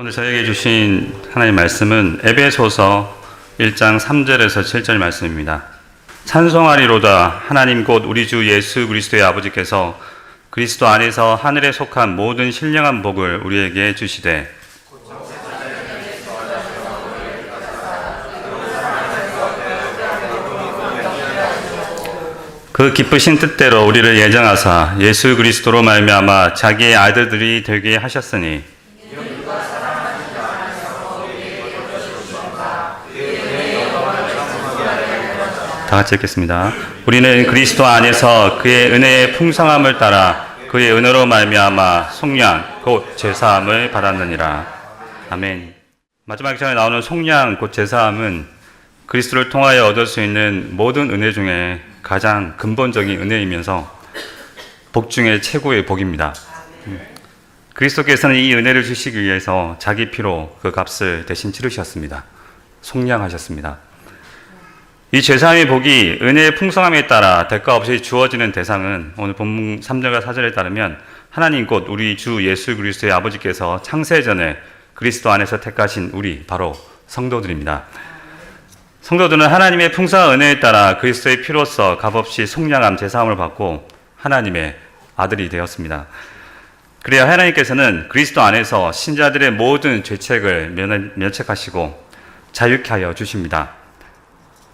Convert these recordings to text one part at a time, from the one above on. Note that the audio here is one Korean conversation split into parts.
오늘 저에게 주신 하나님의 말씀은 에베소서 1장 3절에서 7절 말씀입니다. 찬송하리로다 하나님 곧 우리 주 예수 그리스도의 아버지께서 그리스도 안에서 하늘에 속한 모든 신령한 복을 우리에게 주시되 그 기쁘신 뜻대로 우리를 예정하사 예수 그리스도로 말미암아 자기의 아들들이 되게 하셨으니 다 같이 읽겠습니다. 우리는 그리스도 안에서 그의 은혜의 풍성함을 따라 그의 은혜로 말미암아 속량 곧 제사함을 받았느니라. 아멘. 마지막 시간에 나오는 속량 곧 제사함은 그리스도를 통하여 얻을 수 있는 모든 은혜 중에 가장 근본적인 은혜이면서 복 중에 최고의 복입니다. 그리스도께서는 이 은혜를 주시기 위해서 자기 피로 그 값을 대신 치르셨습니다. 속량하셨습니다. 이 제사함의 복이 은혜의 풍성함에 따라 대가 없이 주어지는 대상은 오늘 본문 3절과 4절에 따르면 하나님 곧 우리 주 예수 그리스도의 아버지께서 창세전에 그리스도 안에서 택하신 우리 바로 성도들입니다. 성도들은 하나님의 풍성한 은혜에 따라 그리스도의 피로써 값없이 속량함 제사함을 받고 하나님의 아들이 되었습니다. 그래야 하나님께서는 그리스도 안에서 신자들의 모든 죄책을 면책하시고 자유케 하여 주십니다.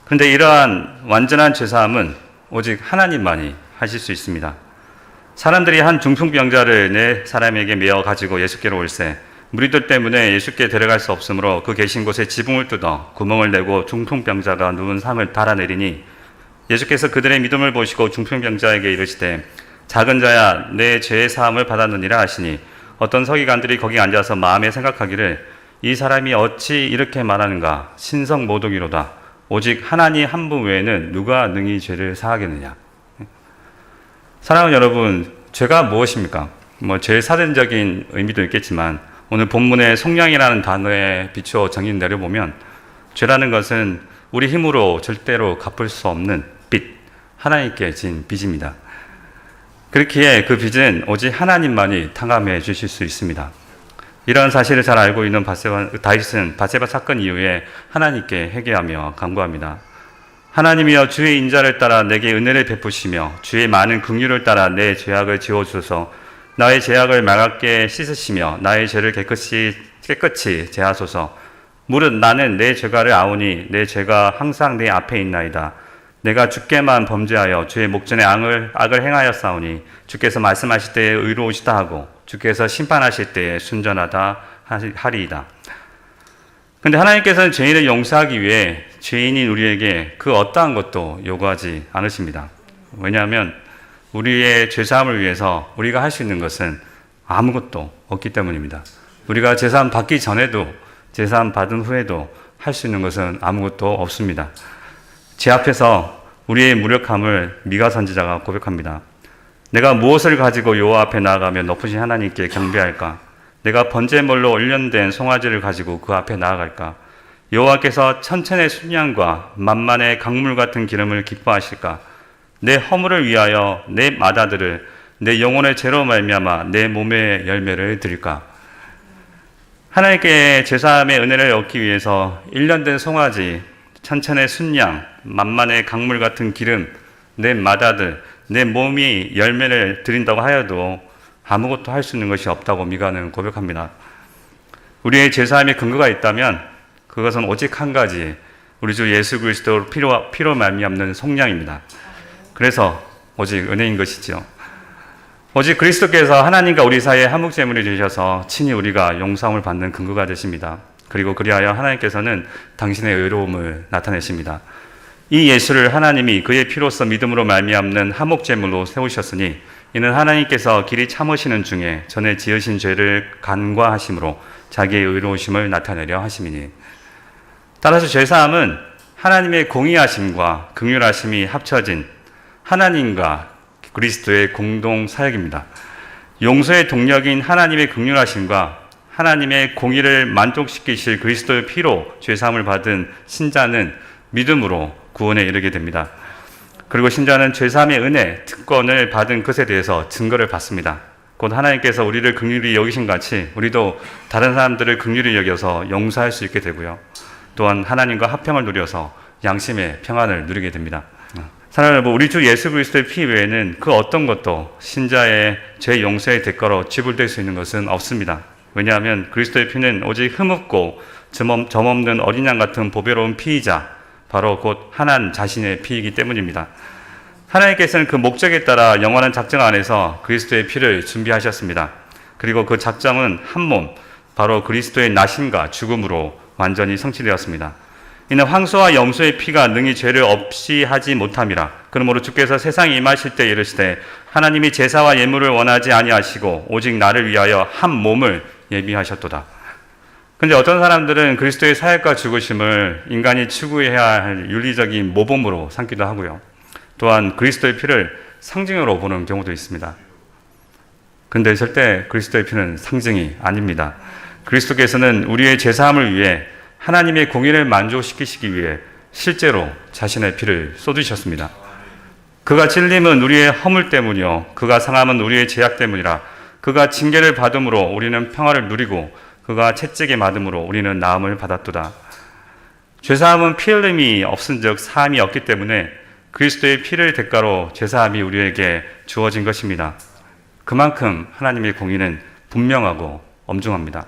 그런데 이러한 완전한 제사함은 오직 하나님만이 하실 수 있습니다. 사람들이 한 중풍병자를 내 사람에게 메어 가지고 예수께로 올세 무리들 때문에 예수께 데려갈 수 없으므로 그 계신 곳에 지붕을 뜯어 구멍을 내고 중풍병자가 누운 상을 달아내리니 예수께서 그들의 믿음을 보시고 중풍병자에게 이르시되 작은 자야 내 죄의 사함을 받았느니라 하시니 어떤 서기관들이 거기 앉아서 마음에 생각하기를 이 사람이 어찌 이렇게 말하는가 신성모독이로다 오직 하나님 한 분 외에는 누가 능히 죄를 사하겠느냐. 사랑하는 여러분, 죄가 무엇입니까? 죄의 사전적인 의미도 있겠지만 오늘 본문의 속량이라는 단어에 비추어 정의를 내려보면 죄라는 것은 우리 힘으로 절대로 갚을 수 없는 빚, 하나님께 진 빚입니다. 그렇기에 그 빚은 오직 하나님만이 탕감해 주실 수 있습니다. 이러한 사실을 잘 알고 있는 다윗은 밧세바 사건 이후에 하나님께 회개하며 간구합니다. 하나님이여 주의 인자를 따라 내게 은혜를 베푸시며 주의 많은 긍휼을 따라 내 죄악을 지워주소서 나의 죄악을 맑게 씻으시며 나의 죄를 깨끗이 제하소서 무릇 나는 내 죄가를 아오니 내 죄가 항상 내 앞에 있나이다. 내가 주께만 범죄하여 주의 목전에 악을 행하였사오니 주께서 말씀하실 때에 의로우시다 하고 주께서 심판하실 때에 순전하다 하리이다. 그런데 하나님께서는 죄인을 용서하기 위해 죄인인 우리에게 그 어떠한 것도 요구하지 않으십니다. 왜냐하면 우리의 죄사함을 위해서 우리가 할 수 있는 것은 아무것도 없기 때문입니다. 우리가 제사함 받기 전에도 제사함 받은 후에도 할 수 있는 것은 아무것도 없습니다. 제 앞에서 우리의 무력함을 미가 선지자가 고백합니다. 내가 무엇을 가지고 여호와 앞에 나아가며 높으신 하나님께 경배할까? 내가 번제물로 올련된 송아지를 가지고 그 앞에 나아갈까? 여호와께서 천천의 순양과 만만의 강물 같은 기름을 기뻐하실까? 내 허물을 위하여 내 맏아들을 내 영혼의 죄로 말미암아 내 몸의 열매를 드릴까? 하나님께 제사함의 은혜를 얻기 위해서 1년 송아지, 천천의 순양, 만만의 강물 같은 기름, 내 맏아들, 내 몸이 열매를 드린다고 하여도 아무것도 할 수 있는 것이 없다고 미가는 고백합니다. 우리의 제사함의 근거가 있다면 그것은 오직 한 가지, 우리 주 예수 그리스도 피로 말미암는 속량입니다. 그래서 오직 은혜인 것이죠. 오직 그리스도께서 하나님과 우리 사이에 화목제물이 되셔서 친히 우리가 용서함을 받는 근거가 되십니다. 그리고 그리하여 하나님께서는 당신의 의로움을 나타내십니다. 이 예수를 하나님이 그의 피로써 믿음으로 말미암는 화목제물로 세우셨으니 이는 하나님께서 길이 참으시는 중에 전에 지으신 죄를 간과하심으로 자기의 의로우심을 나타내려 하심이니 따라서 죄사함은 하나님의 공의하심과 긍휼하심이 합쳐진 하나님과 그리스도의 공동 사역입니다. 용서의 동력인 하나님의 긍휼하심과 하나님의 공의를 만족시키실 그리스도의 피로 죄사함을 받은 신자는 믿음으로 구원에 이르게 됩니다. 그리고 신자는 죄사함의 은혜, 특권을 받은 것에 대해서 증거를 받습니다. 곧 하나님께서 우리를 긍휼히 여기신 같이 우리도 다른 사람들을 긍휼히 여겨서 용서할 수 있게 되고요. 또한 하나님과 화평을 누려서 양심의 평안을 누리게 됩니다. 사랑하는 여러분, 우리 주 예수 그리스도의 피 외에는 그 어떤 것도 신자의 죄 용서의 대가로 지불될 수 있는 것은 없습니다. 왜냐하면 그리스도의 피는 오직 흠없고 점없는 어린 양 같은 보배로운 피이자 바로 곧 하나님 자신의 피이기 때문입니다. 하나님께서는 그 목적에 따라 영원한 작정 안에서 그리스도의 피를 준비하셨습니다. 그리고 그 작정은 한 몸, 바로 그리스도의 나심과 죽음으로 완전히 성취되었습니다. 이는 황소와 염소의 피가 능히 죄를 없이 하지 못함이라. 그러므로 주께서 세상에 임하실 때 이르시되 하나님이 제사와 예물을 원하지 아니하시고 오직 나를 위하여 한 몸을 예비하셨도다. 근데 어떤 사람들은 그리스도의 사역과 죽으심을 인간이 추구해야 할 윤리적인 모범으로 삼기도 하고요. 또한 그리스도의 피를 상징으로 보는 경우도 있습니다. 근데 절대 그리스도의 피는 상징이 아닙니다. 그리스도께서는 우리의 제사함을 위해 하나님의 공의를 만족시키시기 위해 실제로 자신의 피를 쏟으셨습니다. 그가 찔림은 우리의 허물 때문이요 그가 상함은 우리의 죄악 때문이라. 그가 징계를 받음으로 우리는 평화를 누리고 그가 채찍에 맞음으로 우리는 나음을 받았도다. 죄사함은 피 흘림이 없은즉 사함이 없기 때문에 그리스도의 피를 대가로 죄사함이 우리에게 주어진 것입니다. 그만큼 하나님의 공의는 분명하고 엄중합니다.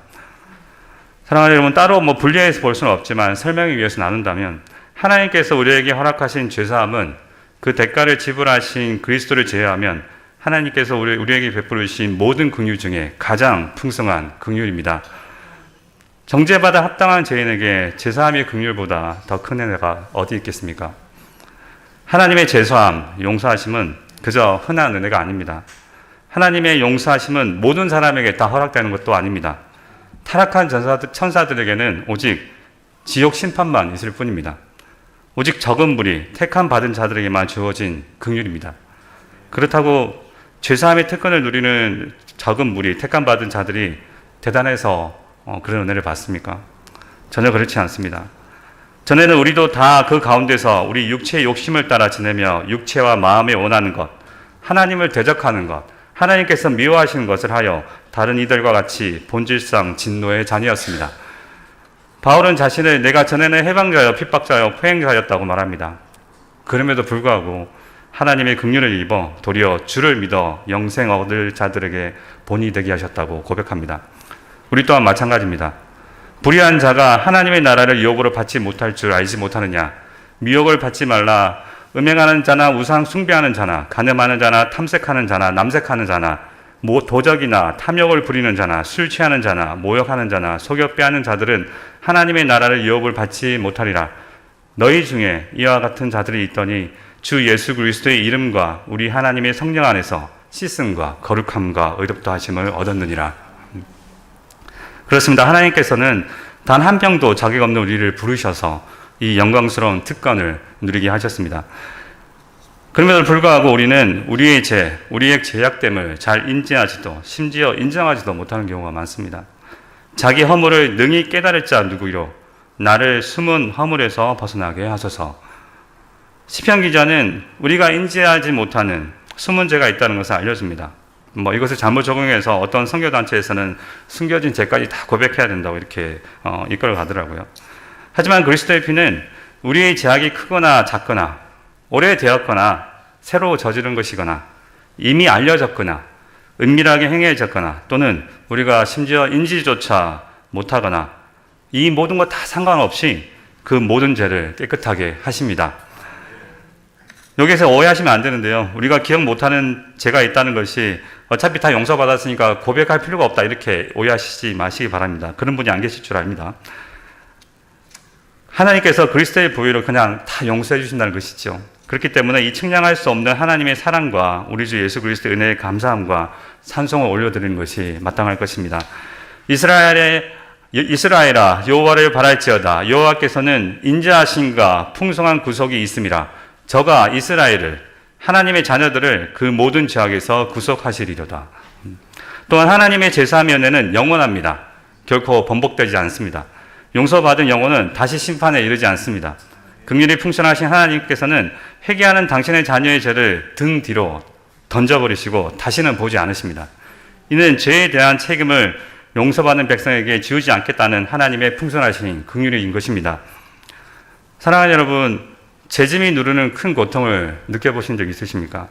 사랑하는 여러분, 따로 분리해서 볼 수는 없지만 설명을 위해서 나눈다면 하나님께서 우리에게 허락하신 죄사함은 그 대가를 지불하신 그리스도를 제외하면 하나님께서 우리에게 베풀으신 모든 긍휼 중에 가장 풍성한 긍휼입니다. 정죄받아 합당한 죄인에게 제사함의 긍휼보다 더 큰 은혜가 어디 있겠습니까? 하나님의 제사함, 용서하심은 그저 흔한 은혜가 아닙니다. 하나님의 용서하심은 모든 사람에게 다 허락되는 것도 아닙니다. 타락한 천사들에게는 오직 지옥 심판만 있을 뿐입니다. 오직 적은 무리, 택함 받은 자들에게만 주어진 긍휼입니다. 그렇다고 죄사함의 특권을 누리는 적은 무리, 택함 받은 자들이 대단해서 그런 은혜를 받습니까? 전혀 그렇지 않습니다. 전에는 우리도 다 그 가운데서 우리 육체의 욕심을 따라 지내며 육체와 마음에 원하는 것, 하나님을 대적하는 것, 하나님께서 미워하시는 것을 하여 다른 이들과 같이 본질상 진노의 자녀였습니다. 바울은 자신을 내가 전에는 해방자여 핍박자여 포행자였다고 말합니다. 그럼에도 불구하고 하나님의 긍휼을 입어 도리어 주를 믿어 영생 얻을 자들에게 본이 되게 하셨다고 고백합니다. 우리 또한 마찬가지입니다. 불의한 자가 하나님의 나라를 유혹으로 받지 못할 줄 알지 못하느냐. 미혹을 받지 말라. 음행하는 자나 우상 숭배하는 자나 간음하는 자나 탐색하는 자나 남색하는 자나 도적이나 탐욕을 부리는 자나 술 취하는 자나 모욕하는 자나 속여 빼앗는 자들은 하나님의 나라를 유혹을 받지 못하리라. 너희 중에 이와 같은 자들이 있더니 주 예수 그리스도의 이름과 우리 하나님의 성령 안에서 씻음과 거룩함과 의롭다 하심을 얻었느니라. 그렇습니다. 하나님께서는 단 한 명도 자격 없는 우리를 부르셔서 이 영광스러운 특권을 누리게 하셨습니다. 그럼에도 불구하고 우리는 우리의 죄, 우리의 죄악됨을 잘 인지하지도 심지어 인정하지도 못하는 경우가 많습니다. 자기 허물을 능히 깨달을 자 누구이로 나를 숨은 허물에서 벗어나게 하소서. 시편 기자는 우리가 인지하지 못하는 숨은 죄가 있다는 것을 알려줍니다. 이것을 잘못 적용해서 어떤 선교단체에서는 숨겨진 죄까지 다 고백해야 된다고 이렇게 이끌어 가더라고요. 하지만 그리스도의 피는 우리의 죄악이 크거나 작거나 오래되었거나 새로 저지른 것이거나 이미 알려졌거나 은밀하게 행해졌거나 또는 우리가 심지어 인지조차 못하거나 이 모든 것 다 상관없이 그 모든 죄를 깨끗하게 하십니다. 여기서 오해하시면 안 되는데요. 우리가 기억 못하는 죄가 있다는 것이 어차피 다 용서받았으니까 고백할 필요가 없다 이렇게 오해하시지 마시기 바랍니다. 그런 분이 안 계실 줄 압니다. 하나님께서 그리스도의 보혈로 그냥 다 용서해 주신다는 것이죠. 그렇기 때문에 이 측량할 수 없는 하나님의 사랑과 우리 주 예수 그리스도의 은혜의 감사함과 찬송을 올려드리는 것이 마땅할 것입니다. 이스라엘아 여호와를 바랄지어다. 여호와께서는 인자하심과 풍성한 구속이 있음이라. 저가 이스라엘을 하나님의 자녀들을 그 모든 죄악에서 구속하시리로다. 또한 하나님의 제사함의 은혜는 영원합니다. 결코 번복되지 않습니다. 용서받은 영혼은 다시 심판에 이르지 않습니다. 긍휼이 풍성하신 하나님께서는 회개하는 당신의 자녀의 죄를 등 뒤로 던져버리시고 다시는 보지 않으십니다. 이는 죄에 대한 책임을 용서받는 백성에게 지우지 않겠다는 하나님의 풍성하신 긍휼인 것입니다. 사랑하는 여러분, 죄짐이 누르는 큰 고통을 느껴보신 적 있으십니까?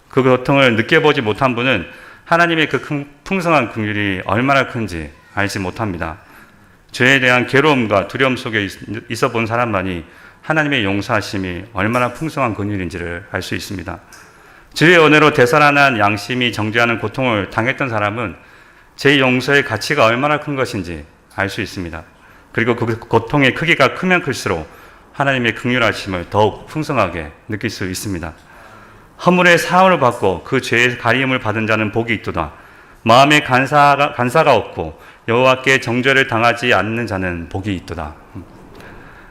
그 고통을 느껴보지 못한 분은 하나님의 그 풍성한 긍휼이 얼마나 큰지 알지 못합니다. 죄에 대한 괴로움과 두려움 속에 있어 본 사람만이 하나님의 용서하심이 얼마나 풍성한 긍휼인지를 알 수 있습니다. 주의 은혜로 되살아난 양심이 정죄하는 고통을 당했던 사람은 제 용서의 가치가 얼마나 큰 것인지 알 수 있습니다. 그리고 그 고통의 크기가 크면 클수록 하나님의 긍휼하심을 더욱 풍성하게 느낄 수 있습니다. 허물의 사함을 받고 그 죄의 가리움을 받은 자는 복이 있도다. 마음에 간사가 없고 여호와께 정죄를 당하지 않는 자는 복이 있도다.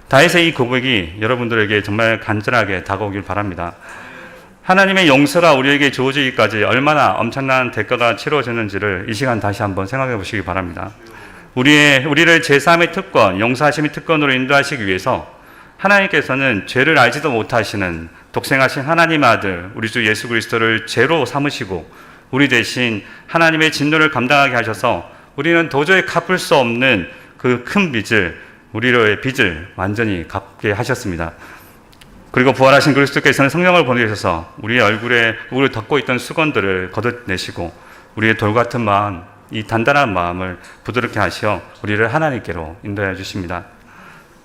다윗의 이 고백이 여러분들에게 정말 간절하게 다가오길 바랍니다. 하나님의 용서가 우리에게 주어지기까지 얼마나 엄청난 대가가 치러지는지를 이 시간 다시 한번 생각해 보시기 바랍니다. 우리를 제3의 특권, 용서하심의 특권으로 인도하시기 위해서 하나님께서는 죄를 알지도 못하시는 독생하신 하나님의 아들 우리 주 예수 그리스도를 죄로 삼으시고 우리 대신 하나님의 진노를 감당하게 하셔서 우리는 도저히 갚을 수 없는 그 큰 빚을, 우리의 빚을 완전히 갚게 하셨습니다. 그리고 부활하신 그리스도께서는 성령을 보내셔서 우리의 얼굴에 우리를 덮고 있던 수건들을 걷어내시고 우리의 돌같은 마음, 이 단단한 마음을 부드럽게 하시어 우리를 하나님께로 인도해 주십니다.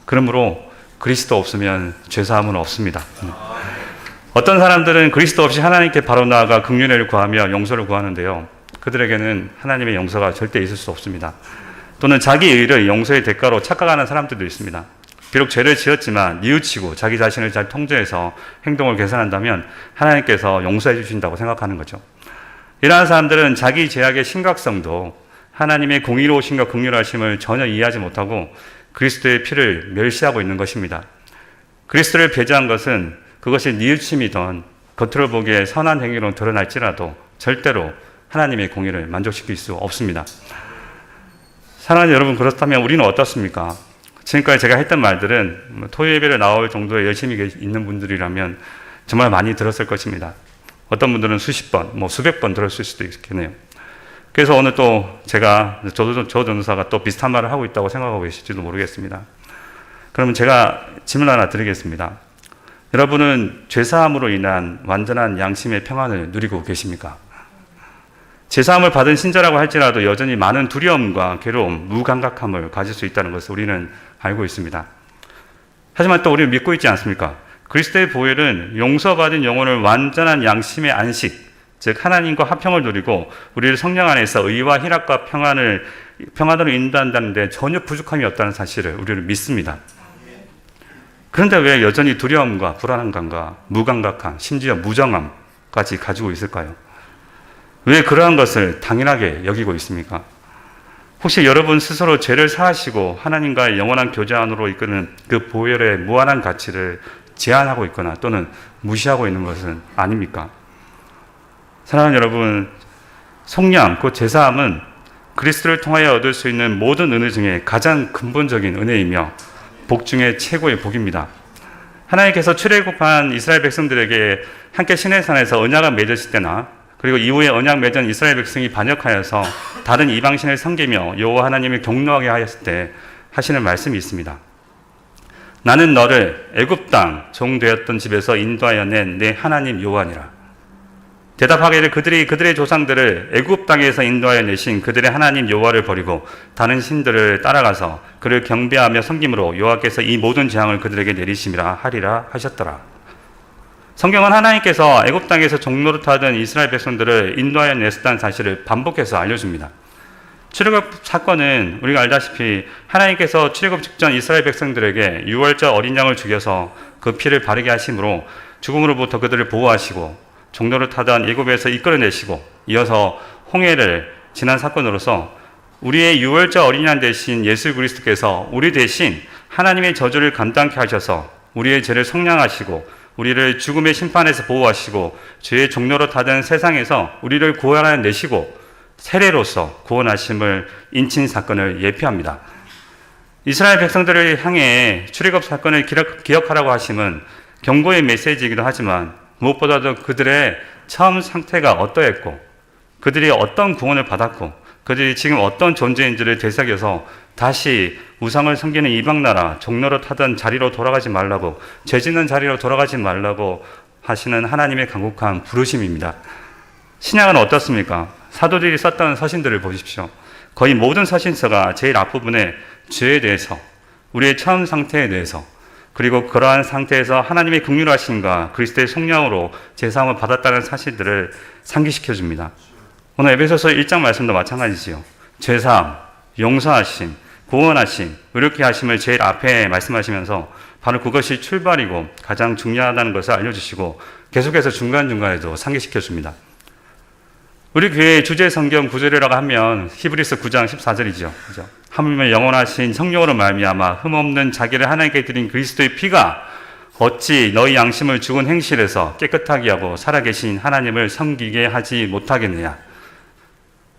그러므로 그리스도 없으면 죄사함은 없습니다. 어떤 사람들은 그리스도 없이 하나님께 바로 나아가 긍휼을 구하며 용서를 구하는데요. 그들에게는 하나님의 용서가 절대 있을 수 없습니다. 또는 자기 의를 용서의 대가로 착각하는 사람들도 있습니다. 비록 죄를 지었지만 뉘우치고 자기 자신을 잘 통제해서 행동을 개선한다면 하나님께서 용서해 주신다고 생각하는 거죠. 이러한 사람들은 자기 죄악의 심각성도 하나님의 공의로우심과 긍휼하심을 전혀 이해하지 못하고 그리스도의 피를 멸시하고 있는 것입니다. 그리스도를 배제한 것은 그것이 뉘우침이던 겉으로 보기에 선한 행위로 드러날지라도 절대로 하나님의 공의를 만족시킬 수 없습니다. 사랑하는 여러분, 그렇다면 우리는 어떻습니까? 지금까지 제가 했던 말들은 토요 예배를 나올 정도의 열심히 있는 분들이라면 정말 많이 들었을 것입니다. 어떤 분들은 수십 번, 수백 번 들었을 수도 있겠네요. 그래서 오늘 또 제가 조 전도사가 또 비슷한 말을 하고 있다고 생각하고 계실지도 모르겠습니다. 그러면 제가 질문 하나 드리겠습니다. 여러분은 죄사함으로 인한 완전한 양심의 평안을 누리고 계십니까? 죄사함을 받은 신자라고 할지라도 여전히 많은 두려움과 괴로움, 무감각함을 가질 수 있다는 것을 우리는 알고 있습니다. 하지만 또 우리는 믿고 있지 않습니까? 그리스도의 보혈은 용서받은 영혼을 완전한 양심의 안식, 즉 하나님과 화평을 누리고 우리를 성령 안에서 의와 희락과 평안으로 인도한다는 데 전혀 부족함이 없다는 사실을 우리는 믿습니다. 그런데 왜 여전히 두려움과 불안감과 무감각함, 심지어 무정함까지 가지고 있을까요? 왜 그러한 것을 당연하게 여기고 있습니까? 혹시 여러분 스스로 죄를 사하시고 하나님과의 영원한 교제 안으로 이끄는 그 보혈의 무한한 가치를 제한하고 있거나 또는 무시하고 있는 것은 아닙니까? 사랑하는 여러분, 속량, 곧 제사함은 그리스도를 통하여 얻을 수 있는 모든 은혜 중에 가장 근본적인 은혜이며 복 중에 최고의 복입니다. 하나님께서 출애굽한 이스라엘 백성들에게 함께 시내산에서 언약을 맺으실 때나 그리고 이후에 언약 맺은 이스라엘 백성이 반역하여서 다른 이방신을 섬기며 여호와 하나님을 경노하게 하였을 때 하시는 말씀이 있습니다. 나는 너를 애굽 땅 종되었던 집에서 인도하여 낸 내 하나님 여호와니라. 대답하기를 그들이 그들의 조상들을 애굽 땅에서 인도하여 내신 그들의 하나님 여호와를 버리고 다른 신들을 따라가서 그를 경배하며 섬김으로 여호와께서 이 모든 재앙을 그들에게 내리심이라 하리라 하셨더라. 성경은 하나님께서 애굽 땅에서 종노릇하던 이스라엘 백성들을 인도하여 냈었다는 사실을 반복해서 알려줍니다. 출애굽 사건은 우리가 알다시피 하나님께서 출애굽 직전 이스라엘 백성들에게 유월절 어린 양을 죽여서 그 피를 바르게 하심으로 죽음으로부터 그들을 보호하시고 종노릇하던 애굽에서 이끌어내시고 이어서 홍해를 지난 사건으로서 우리의 유월절 어린 양 대신 예수 그리스도께서 우리 대신 하나님의 저주를 감당케 하셔서 우리의 죄를 속량하시고 우리를 죽음의 심판에서 보호하시고 죄의 종로로 타던 세상에서 우리를 구원해내시고 세례로서 구원하심을 인친 사건을 예표합니다. 이스라엘 백성들을 향해 출애굽 사건을 기억하라고 하심은 경고의 메시지이기도 하지만 무엇보다도 그들의 처음 상태가 어떠했고 그들이 어떤 구원을 받았고 그들이 지금 어떤 존재인지를 되새겨서 다시 우상을 섬기는 이방나라 종로로 타던 자리로 돌아가지 말라고, 죄 짓는 자리로 돌아가지 말라고 하시는 하나님의 간곡한 부르심입니다. 신약은 어떻습니까? 사도들이 썼던 서신들을 보십시오. 거의 모든 서신서가 제일 앞부분에 죄에 대해서, 우리의 처음 상태에 대해서, 그리고 그러한 상태에서 하나님의 긍휼하심과 그리스도의 속량으로 제사함을 받았다는 사실들을 상기시켜 줍니다. 오늘 에베소서 1장 말씀도 마찬가지지요. 죄사함, 용서하심, 구원하심, 의롭게 하심을 제일 앞에 말씀하시면서 바로 그것이 출발이고 가장 중요하다는 것을 알려주시고 계속해서 중간중간에도 상기시켜 줍니다. 우리 교회의 주제 성경 구절이라고 하면 히브리서 9장 14절이죠. 그죠? 하물며 영원하신 성령으로 말미암아 흠없는 자기를 하나님께 드린 그리스도의 피가 어찌 너희 양심을 죽은 행실에서 깨끗하게 하고 살아계신 하나님을 섬기게 하지 못하겠느냐.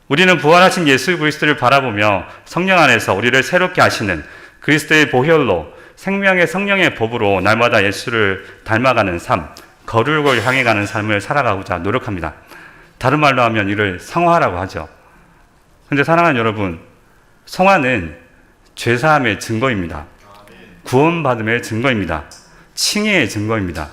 우리는 부활하신 예수 그리스도를 바라보며 성령 안에서 우리를 새롭게 하시는 그리스도의 보혈로 생명의 성령의 법으로 날마다 예수를 닮아가는 삶, 거룩을 향해 가는 삶을 살아가고자 노력합니다. 다른 말로 하면 이를 성화라고 하죠. 그런데 사랑하는 여러분, 성화는 죄사함의 증거입니다. 구원받음의 증거입니다. 칭의의 증거입니다.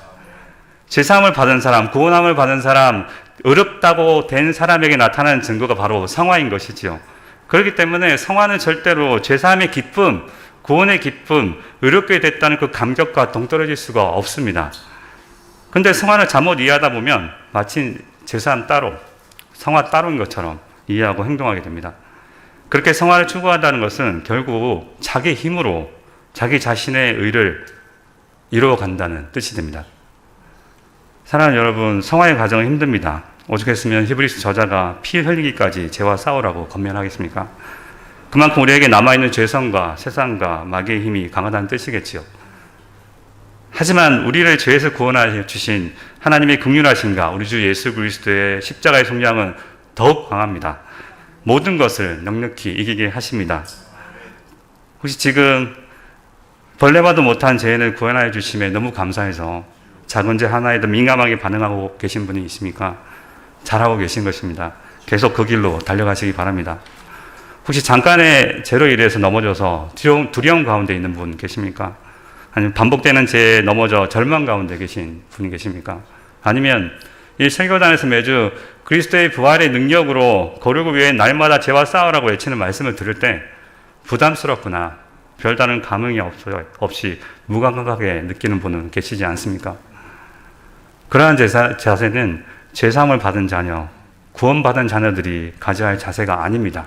죄사함을 받은 사람, 구원함을 받은 사람, 의롭다고 된 사람에게 나타나는 증거가 바로 성화인 것이지요. 그렇기 때문에 성화는 절대로 죄사함의 기쁨, 구원의 기쁨, 의롭게 됐다는 그 감격과 동떨어질 수가 없습니다. 그런데 성화를 잘못 이해하다 보면 마치 죄사함 따로, 성화 따로인 것처럼 이해하고 행동하게 됩니다. 그렇게 성화를 추구한다는 것은 결국 자기 힘으로 자기 자신의 의를 이루어간다는 뜻이 됩니다. 사랑하는 여러분, 성화의 과정은 힘듭니다. 오죽했으면 히브리서 저자가 피 흘리기까지 죄와 싸우라고 권면하겠습니까? 그만큼 우리에게 남아있는 죄성과 세상과 마귀의 힘이 강하다는 뜻이겠지요. 하지만 우리를 죄에서 구원하여 주신 하나님의 긍휼하심과 우리 주 예수 그리스도의 십자가의 속량은 더욱 강합니다. 모든 것을 넉넉히 이기게 하십니다. 혹시 지금 벌레봐도 못한 죄인을 구원하여 주심에 너무 감사해서 작은 죄 하나에도 민감하게 반응하고 계신 분이 있습니까? 잘하고 계신 것입니다. 계속 그 길로 달려가시기 바랍니다. 혹시 잠깐의 죄로 인해서 넘어져서 두려움 가운데 있는 분 계십니까? 아니면 반복되는 죄에 넘어져 절망 가운데 계신 분이 계십니까? 아니면 이 설교단에서 매주 그리스도의 부활의 능력으로 거룩을 위해 날마다 죄와 싸우라고 외치는 말씀을 들을 때 부담스럽구나, 별다른 감흥이 없이 무감각하게 느끼는 분은 계시지 않습니까? 그러한 자세는 죄사함을 받은 자녀, 구원받은 자녀들이 가져야 할 자세가 아닙니다.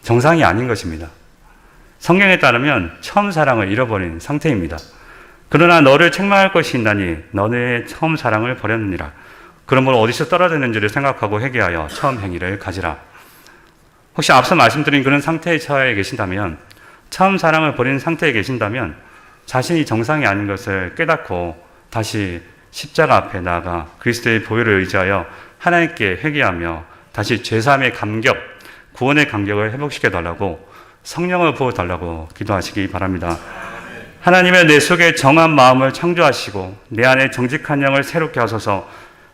정상이 아닌 것입니다. 성경에 따르면 처음 사랑을 잃어버린 상태입니다. 그러나 너를 책망할 것이 있나니 너의 처음 사랑을 버렸느니라. 그러므로 어디서 떨어졌는지를 생각하고 회개하여 처음 행위를 가지라. 혹시 앞서 말씀드린 그런 상태에 처해 계신다면, 처음 사랑을 버린 상태에 계신다면 자신이 정상이 아닌 것을 깨닫고 다시 십자가 앞에 나아가 그리스도의 보혈을 의지하여 하나님께 회개하며 다시 죄사함의 감격, 구원의 감격을 회복시켜 달라고, 성령을 부어 달라고 기도하시기 바랍니다. 하나님의 내 속에 정한 마음을 창조하시고 내 안에 정직한 영을 새롭게 하소서.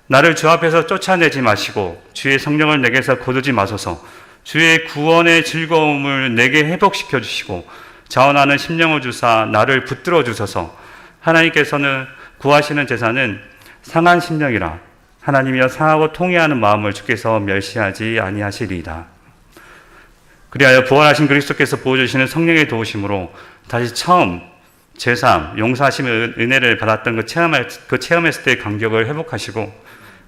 나를 주 앞에서 쫓아내지 마시고 주의 성령을 내게서 거두지 마소서. 주의 구원의 즐거움을 내게 회복시켜 주시고 자원하는 심령을 주사 나를 붙들어 주소서. 하나님께서는 구하시는 제사는 상한 심령이라 하나님이여 상하고 통회하는 마음을 주께서 멸시하지 아니하시리이다. 그리하여 부활하신 그리스도께서 부어주시는 성령의 도우심으로 다시 처음 제사함, 용서하심의 은혜를 받았던 그 체험했을 때의 감격을 회복하시고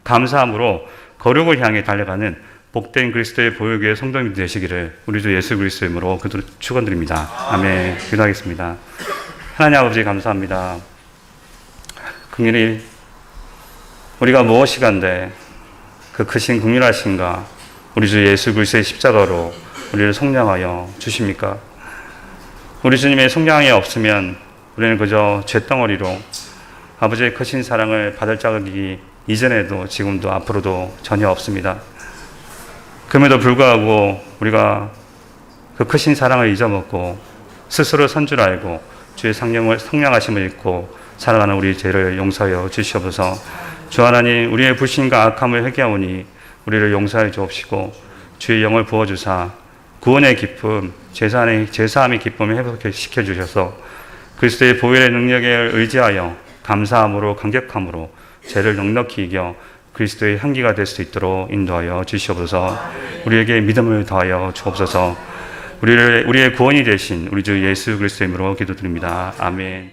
감사함으로 거룩을 향해 달려가는 복된 그리스도의 보혈교회 성도님들 되시기를 우리 주 예수 그리스도의 이름으로 축원드립니다. 아멘. 기도하겠습니다. 하나님 아버지 감사합니다. 긍휼히 우리가 무엇이간데 그 크신 긍휼하심과 우리 주 예수 그리스도의 십자가로 우리를 속량하여 주십니까? 우리 주님의 속량이 없으면 우리는 그저 쇳덩어리로 아버지의 크신 사랑을 받을 자격이 이전에도 지금도 앞으로도 전혀 없습니다. 그럼에도 불구하고 우리가 그 크신 사랑을 잊어먹고 스스로 선줄 알고 주의 성령하심을 잊고 살아가는 우리 죄를 용서하여 주시옵소서. 주 하나님, 우리의 불신과 악함을 회개하오니 우리를 용서해 주옵시고 주의 영을 부어주사 구원의 기쁨, 제사함의 기쁨을 회복시켜 주셔서 그리스도의 보혈의 능력에 의지하여 감사함으로 감격함으로 죄를 넉넉히 이겨 그리스도의 향기가 될 수 있도록 인도하여 주시옵소서. 우리에게 믿음을 더하여 주옵소서. 우리의 구원이 되신 우리 주 예수 그리스도의 이름으로 기도드립니다. 아멘.